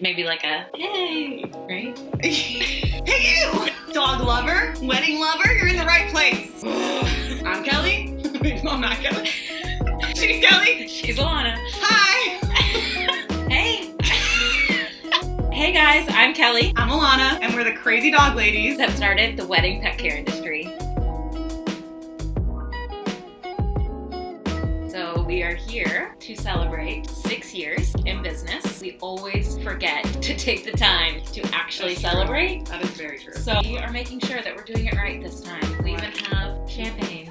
Maybe like a, hey, right? Hey you! Dog lover, wedding lover, you're in the right place. I'm Kelly. I'm not Kelly. She's Kelly. She's Alana. Hi. Hey. Hey guys, I'm Kelly. I'm Alana, and we're the crazy dog ladies That started the wedding pet care industry. So we are here to celebrate 6 years in business. We always forget to take the time to actually celebrate. That is very true. So we are making sure that we're doing it right this time. We even have champagne.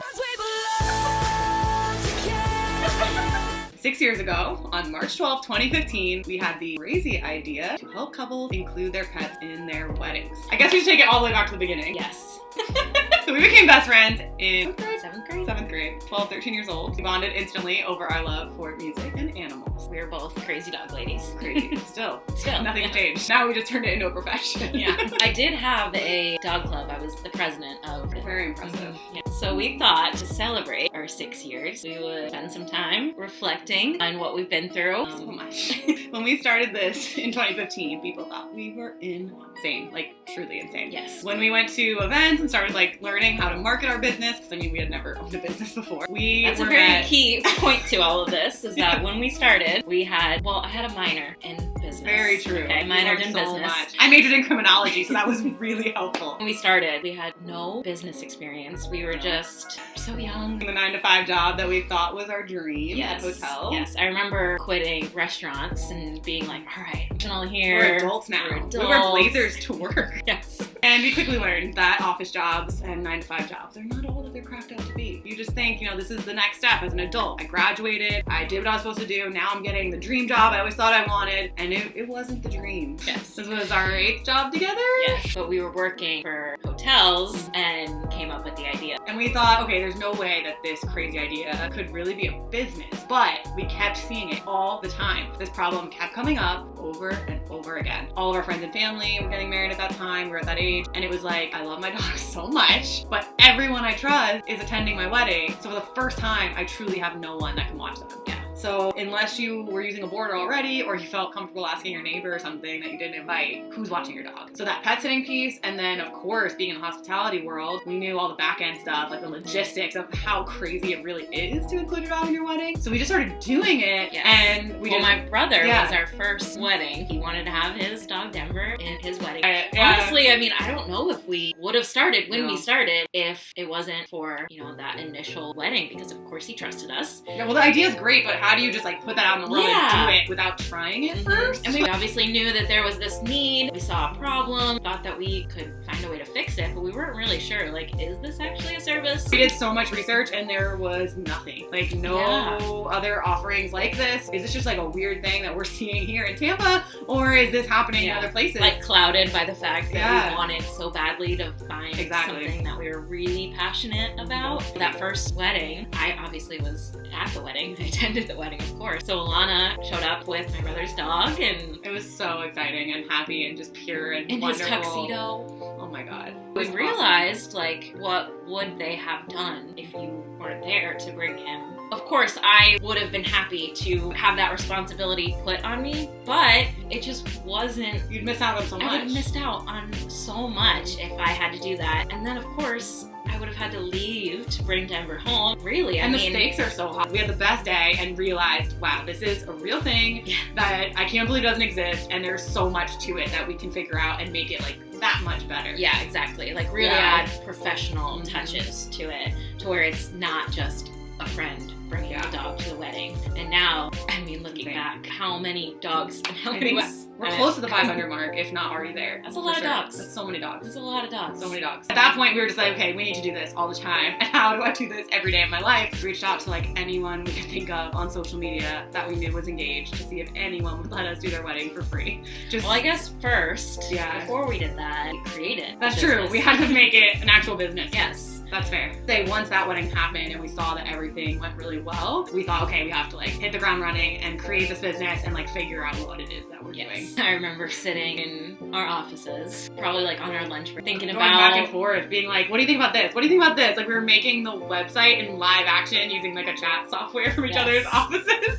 6 years ago, on March 12, 2015, we had the crazy idea to help couples include their pets in their weddings. I guess we should take it all the way back to the beginning. Yes. So we became best friends in 7th grade. 12, 13 years old. We bonded instantly over our love for music and animals. We are both crazy dog ladies. Crazy. Still. Nothing yeah. changed. Now we just turned it into a profession. Yeah. I did have a dog club. I was the president of it. Very impressive. Yeah. So we thought to celebrate our 6 years, we would spend some time reflecting on what we've been through. So much. When we started this in 2015, people thought we were insane. Like, truly insane. Yes. When we went to events and started, like, learning how to market our business, because, I mean, we had never owned a business before. That's a very key point to all of this, is that when we started, we had, I had a minor in business. Very true. Okay, minored in business. Much. I majored in criminology, so that was really helpful. When we started, we had no business experience. We were just so young. The 9-to-5 job that we thought was our dream Yes. at hotel. Yes, I remember quitting restaurants and being like, all right, I'm all here. We're adults now. We're adults. We wear blazers to work. Yes. And we quickly learned that office jobs and 9-to-5 jobs are not all that they're cracked up to be. You just think, this is the next step as an adult. I graduated, I did what I was supposed to do, now I'm getting the dream job I always thought I wanted, and it wasn't the dream. Yes. This was our 8th job together. Yes, but we were working for hotels and came up with the idea. And we thought, okay, there's no way that this crazy idea could really be a business, but we kept seeing it all the time. This problem kept coming up over and over again. All of our friends and family were getting married at that time, we were at that age, and it was like, I love my dogs so much, but everyone I trust is attending my wedding, so for the first time, I truly have no one that can watch them. Yeah. So unless you were using a boarder already, or you felt comfortable asking your neighbor or something that you didn't invite, who's watching your dog? So that pet sitting piece, and then of course, being in the hospitality world, we knew all the back end stuff, like the logistics of how crazy it really is to include your dog in your wedding. So we just started doing it, Yes. and my brother was our first wedding. He wanted to have his dog Denver in his wedding. Honestly, I mean, I don't know if we would have started when we started if it wasn't for, that initial wedding, because of course he trusted us. Yeah, well, the idea is great, but how do you just like put that out in the world and do it without trying it first? And we obviously knew that there was this need. We saw a problem, thought that we could find a way to fix it, but we weren't really sure, like, is this actually a service? We did so much research and there was nothing. Like, no other offerings like this. Is this just like a weird thing that we're seeing here in Tampa, or is this happening in other places? Like, clouded by the fact that we wanted so badly to find something that we were really passionate about. That first wedding, I obviously was at the wedding. I attended the wedding, of course. So Alana showed up with my brother's dog, and it was so exciting and happy and just pure and in wonderful. his tuxedo. Oh my god. We realized, like, what would they have done if you weren't there to bring him? Of course, I would have been happy to have that responsibility put on me, but it just wasn't. You'd miss out on so much. I would have missed out on so much if I had to do that. And then, of course, I would have had to leave to bring Denver home. Really, the stakes are so high. We had the best day and realized, wow, this is a real thing that I can't believe doesn't exist, and there's so much to it that we can figure out and make it like that much better. Yeah, exactly. Like really add professional touches to it, to where it's not just a friend bringing a dog to the wedding. And now, I mean, looking back, how many dogs and how many we're close to the 500 mark, if not already there. That's a lot of dogs. That's so many dogs. That's a lot of dogs. So many dogs. At that point, we were just like, okay, we need to do this all the time. And how do I do this every day of my life? We reached out to like anyone we could think of on social media that we knew was engaged to see if anyone would let us do their wedding for free. Well, I guess first, before we did that, we created. That's true. We had to make it an actual business. Yes. That's fair. Once that wedding happened and we saw that everything went really well, we thought, okay, we have to like hit the ground running and create this business and like figure out what it is that we're doing. I remember sitting in our offices, probably like on our lunch break, thinking going about back and forth, being like, what do you think about this? What do you think about this? Like we were making the website in live action using like a chat software from each other's offices.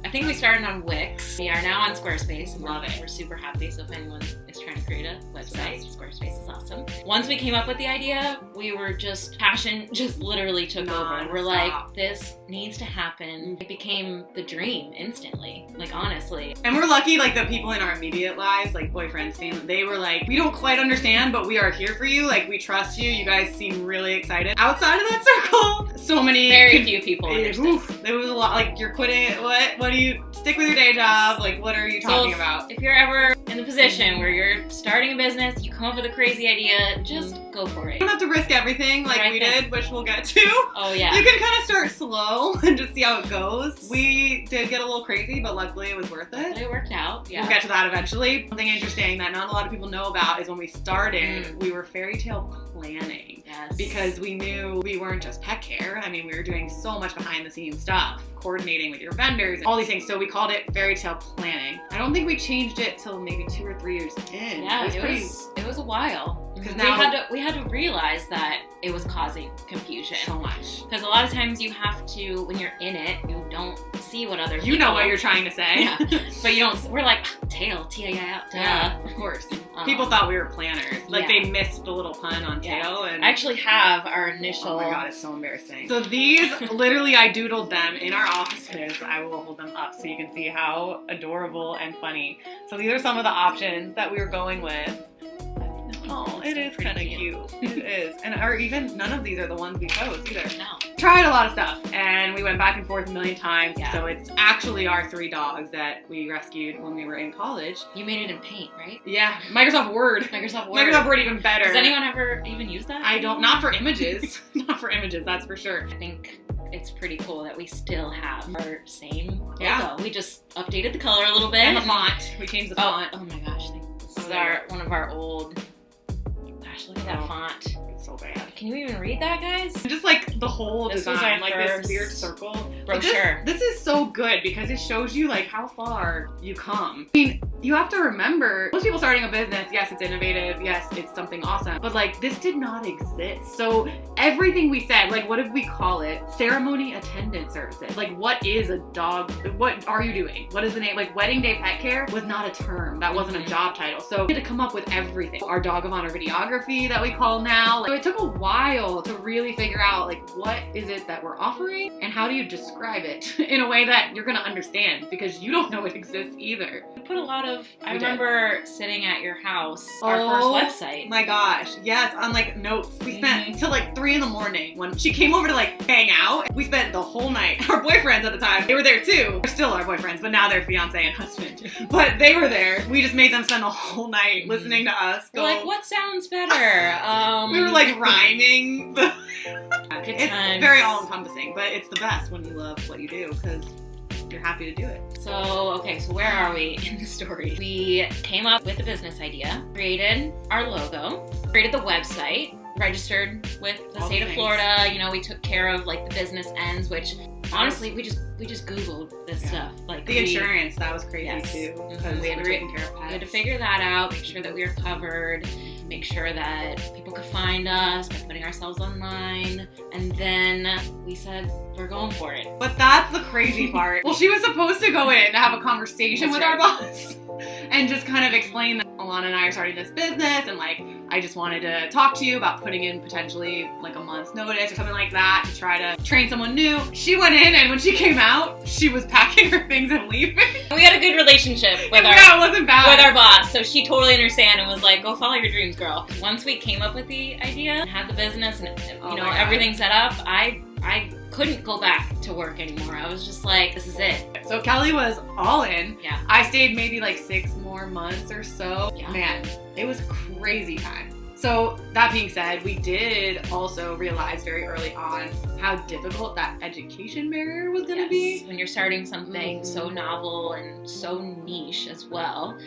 I think we started on Wix. We are now on Squarespace. Love it. We're super happy. So if anyone is trying to create a website, Squarespace is awesome. Once we came up with the idea, we were passion just literally took over. We're like, this needs to happen. It became the dream instantly, like honestly. And we're lucky, like the people in our immediate lives, like boyfriends, family, they were like, we don't quite understand, but we are here for you. Like, we trust you. You guys seem really excited. Outside of that circle, so many. Very few people understood. There was a lot, like, you're quitting, what do you, stick with your day job? Like, what are you talking about? If you're ever in the position where you're starting a business, you come up with a crazy idea, just go for it. You don't have to risk everything like we did, which we'll get to. Oh yeah. You can kind of start slow and just see how it goes. We did get a little crazy, but luckily it was worth it. It worked out, yeah. We'll get to that eventually. Something interesting that not a lot of people know about is when we started, we were fairy tale planning. Yes. Because we knew we weren't just pet care. I mean, we were doing so much behind the scenes stuff, coordinating with your vendors, all these things. So we called it fairy tale planning. I don't think we changed it till maybe 2 or 3 years in. Yeah, it was a while. Because we had to realize that it was causing confusion. So much. Because a lot of times you have to, when you're in it, you don't see what other people... You know what you're trying to say. Yeah. But you don't, we're like, tail, T-A-I-L, duh. Yeah, of course. People thought we were planners. Like, they missed the little pun on tail. And I actually have our initial... Oh my god, it's so embarrassing. So these, literally, I doodled them in our offices. I will hold them up so you can see how adorable and funny. So these are some of the options that we were going with. Oh, it is kind of cute. It is. And or even none of these are the ones we chose either. No. Tried a lot of stuff and we went back and forth a million times. Yeah. So it's actually our 3 dogs that we rescued when we were in college. You made it in Paint, right? Yeah. Microsoft Word. Microsoft Word. Microsoft Word even better. Does anyone ever even use that? I don't. Not for images. Not for images, that's for sure. I think it's pretty cool that we still have our same logo. Yeah. We just updated the color a little bit. And the font. We changed the font. Oh my gosh. This is one of our old... Gosh, look at that font. It's so bad. Can you even read that, guys? Just like the whole design, like this weird circle. Brochure. This is so good because it shows you like how far you come. I mean, you have to remember, most people starting a business, yes, it's innovative, yes, it's something awesome, but like this did not exist. So everything we said, like what did we call it? Ceremony attendant services. Like what is a dog, what are you doing? What is the name? Like wedding day pet care was not a term. That wasn't a job title. So we had to come up with everything. Our dog of honor videography that we call now. So it took a while to really figure out like what is it that we're offering and how do you describe it in a way that you're gonna understand because you don't know it exists either. We put a lot of, I remember sitting at your house, our first website. My gosh, yes, on like notes. We spent till like 3 in the morning when she came over to like hang out. We spent the whole night. Our boyfriends at the time, they were there too. They're still our boyfriends, but now they're fiance and husband. But they were there. We just made them spend the whole night listening to us. We're like, what sounds better? We were like rhyming. It's very all-encompassing, but it's the best when you love what you do because you're happy to do it. So where are we in the story? We came up with a business idea, created our logo, created the website, registered with the state of Florida. You know, we took care of like the business ends, which honestly we just Googled this stuff. Like the insurance, that was crazy too. Because we had taken care of pets. We had to figure that out, make sure that we were covered, make sure that people could find us by putting ourselves online, and then we said we're going for it. But that's the crazy part. Well, she was supposed to go in to have a conversation with our boss and just kind of explain that Alana and I are starting this business and like I just wanted to talk to you about putting in potentially like a month's notice or something like that to try to train someone new. She went in and when she came out, she was packing her things and leaving. We had a good relationship with it wasn't bad. With our boss, so she totally understand and was like, go follow your dreams, girl. Once we came up with the idea and had the business and everything set up, I couldn't go back to work anymore. I was just like, this is it. So Kelly was all in. Yeah. I stayed maybe like 6 more months or so. Yeah. Man, it was crazy time. So that being said, we did also realize very early on how difficult that education barrier was going to be. When you're starting something so novel and so niche as well,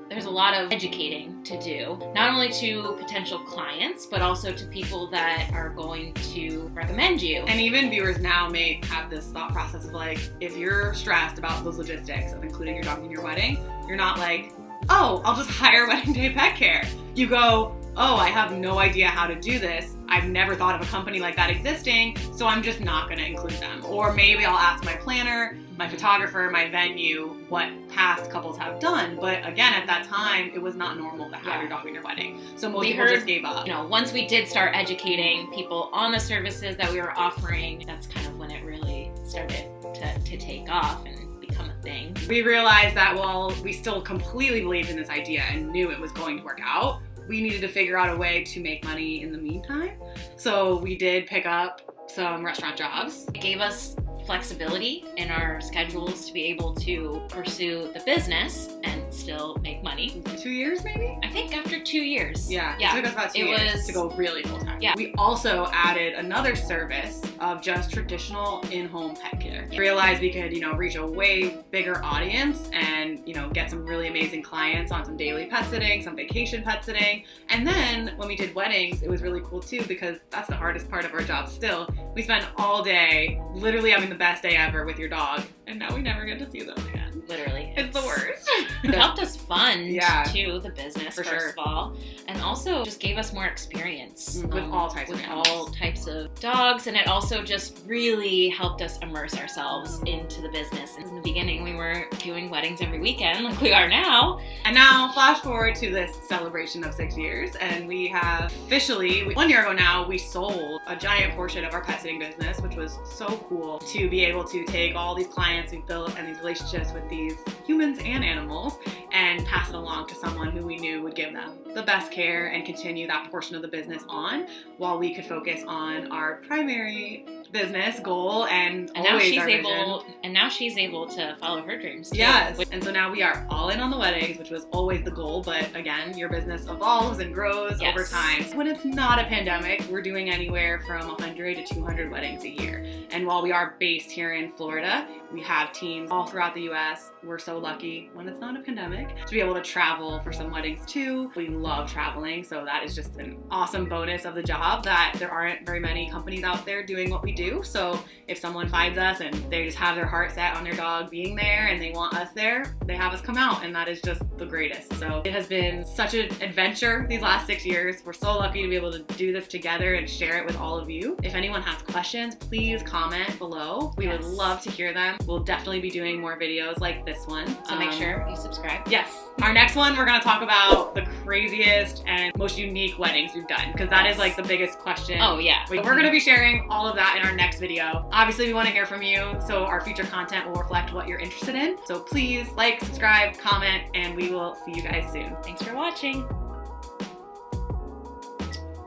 there's a lot of educating to do, not only to potential clients, but also to people that are going to recommend you. And even viewers now may have this thought process of like, if you're stressed about those logistics of including your dog in your wedding, you're not like, oh, I'll just hire Wedding Day Pet Care. You go, oh, I have no idea how to do this. I've never thought of a company like that existing, so I'm just not gonna include them. Or maybe I'll ask my planner, my photographer, my venue, what past couples have done. But again, at that time, it was not normal to have your dog in your wedding. So most people just gave up. You know, once we did start educating people on the services that we were offering, that's kind of when it really started to take off and become a thing. We realized that while we still completely believed in this idea and knew it was going to work out, we needed to figure out a way to make money in the meantime. So we did pick up some restaurant jobs. It gave us flexibility in our schedules to be able to pursue the business and still make money. 2 years maybe? I think after 2 years. Yeah. It took us about 2 years to go really full time. Yeah. We also added another service of just traditional in-home pet care. We realized we could, reach a way bigger audience and, get some really amazing clients on some daily pet sitting, some vacation pet sitting. And then when we did weddings, it was really cool too, because that's the hardest part of our job still. We spend all day literally having the best day ever with your dog, and now we never get to see them again. Literally. It's the worst. It helped us fund, too, the business, first of all, and also just gave us more experience. With all types of animals. All types of dogs, and it also just really helped us immerse ourselves into the business. In the beginning, we were doing weddings every weekend like we are now. And now, flash forward to this celebration of 6 years, and we have officially, 1 year ago now, we sold a giant portion of our pet sitting business, which was so cool to be able to take all these clients we've built and these relationships with these humans and animals and pass it along to someone who we knew would give them the best care and continue that portion of the business on, while we could focus on our primary business goal and always now she's our able vision. And now she's able to follow her dreams too. Yes. And so now we are all in on the weddings, which was always the goal, but again, your business evolves and grows over time. When it's not a pandemic, we're doing anywhere from 100 to 200 weddings a year. And while we are based here in Florida, we have teams all throughout the US. We're so lucky when it's not a pandemic to be able to travel for some weddings too. We love traveling, so that is just an awesome bonus of the job that there aren't very many companies out there doing what we do. So if someone finds us and they just have their heart set on their dog being there and they want us there, they have us come out, and that is just the greatest. So it has been such an adventure these last 6 years. We're so lucky to be able to do this together and share it with all of you. If anyone has questions, please comment below. We would love to hear them. We'll definitely be doing more videos like this one. So make sure you subscribe. Yes. Our next one, we're going to talk about the craziest and most unique weddings we've done, because that is like the biggest question. Oh yeah. We're going to be sharing all of that in our next video. Obviously, we want to hear from you, so our future content will reflect what you're interested in. So please like, subscribe, comment, and we will see you guys soon. Thanks for watching.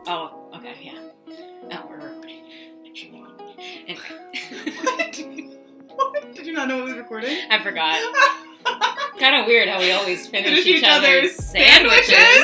Oh, okay, yeah. Oh, we're recording. What? Did you not know it was recording? I forgot. Kind of weird how we always finish each other's sandwiches.